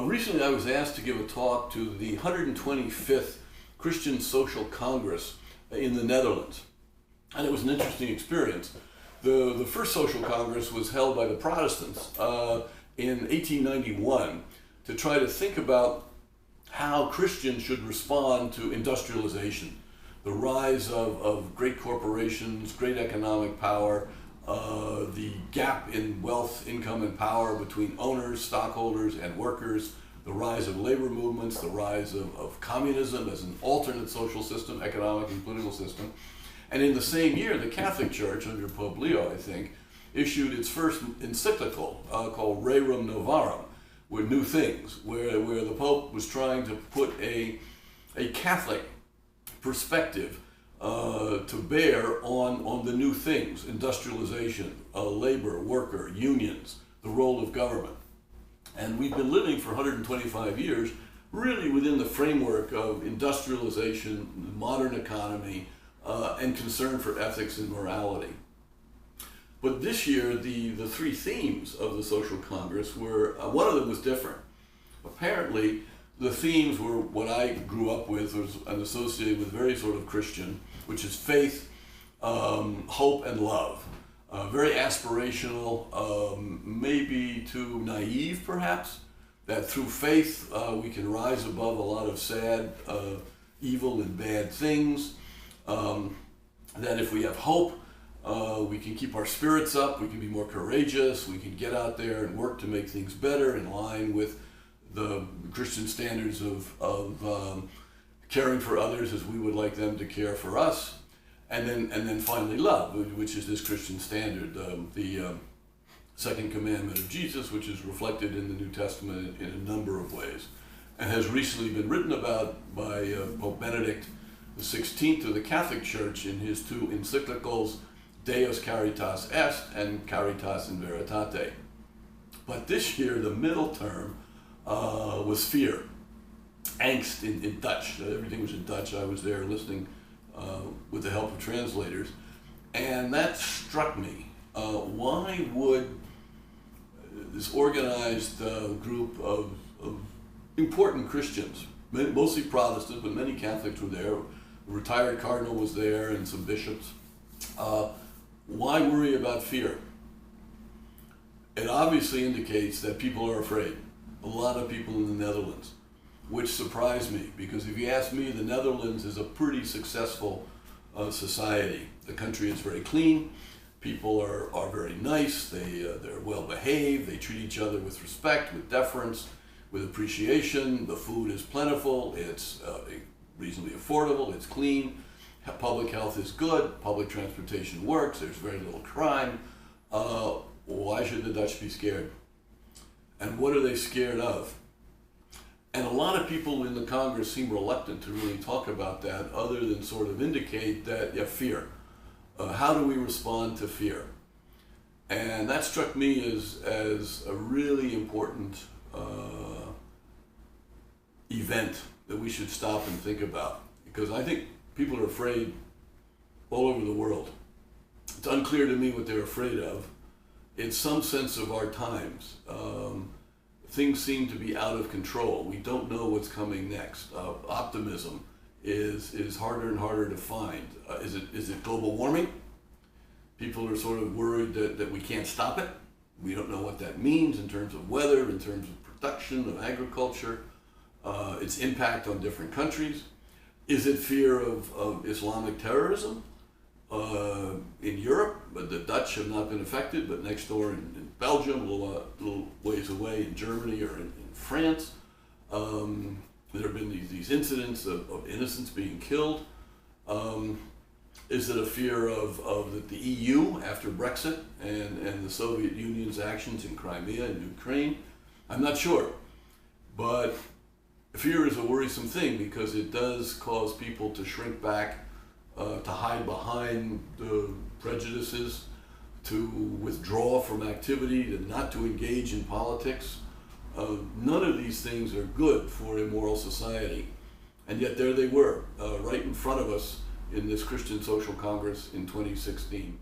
Recently I was asked to give a talk to the 125th Christian Social Congress in the Netherlands. And it was an interesting experience. The first social congress was held by the Protestants in 1891 to try to think about how Christians should respond to industrialization, the rise of great corporations, great economic power, the gap in wealth, income, and power between owners, stockholders, and workers, the rise of labor movements, the rise of communism as an alternate social system, economic and political system. And in the same year, the Catholic Church, under Pope Leo, I think, issued its first encyclical called Rerum Novarum, with New Things, where the Pope was trying to put a Catholic perspective to bear on the new things: industrialization, labor, worker, unions, the role of government. And we've been living for 125 years really within the framework of industrialization, modern economy, and concern for ethics and morality. But this year, the three themes of the Social Congress were, one of them was different. Apparently, the themes were what I grew up with and associated with very sort of Christian, which is faith, hope, and love. Very aspirational, maybe too naive perhaps, that through faith we can rise above a lot of sad, evil, and bad things. That if we have hope, we can keep our spirits up, we can be more courageous, we can get out there and work to make things better in line with the Christian standards of caring for others as we would like them to care for us. And then finally love, which is this Christian standard, the second commandment of Jesus, which is reflected in the New Testament in a number of ways, and has recently been written about by Pope Benedict XVI of the Catholic Church in his two encyclicals, Deus Caritas Est and Caritas in Veritate. But this year, the middle term was fear, angst in Dutch. Everything was in Dutch. I was there listening with the help of translators, and that struck me. Why would this organized group of important Christians, mostly Protestant, but many Catholics were there, a retired cardinal was there and some bishops, why worry about fear? It obviously indicates that people are afraid. A lot of people in the Netherlands, which surprised me, because if you ask me, the Netherlands is a pretty successful society. The country is very clean, people are very nice, they're well behaved, they treat each other with respect, with deference, with appreciation, the food is plentiful, it's reasonably affordable, it's clean, public health is good, public transportation works, there's very little crime. Why should the Dutch be scared? And what are they scared of? And a lot of people in the Congress seem reluctant to really talk about that, other than sort of indicate that, yeah, fear. How do we respond to fear? And that struck me as a really important event that we should stop and think about. Because I think people are afraid all over the world. It's unclear to me what they're afraid of. In some sense of our times, things seem to be out of control. We don't know what's coming next. Optimism is harder and harder to find. Is it global warming? People are sort of worried that we can't stop it. We don't know what that means in terms of weather, in terms of production, of agriculture, its impact on different countries. Is it fear of Islamic terrorism? In Europe, but the Dutch have not been affected, but next door in Belgium, a little ways away in Germany or in France, there have been these incidents of innocents being killed. Is it a fear of the EU after Brexit and the Soviet Union's actions in Crimea and Ukraine? I'm not sure, but fear is a worrisome thing because it does cause people to shrink back, to hide behind the prejudices, to withdraw from activity, to not to engage in politics. None of these things are good for a moral society. And yet there they were, right in front of us in this Christian Social Congress in 2016.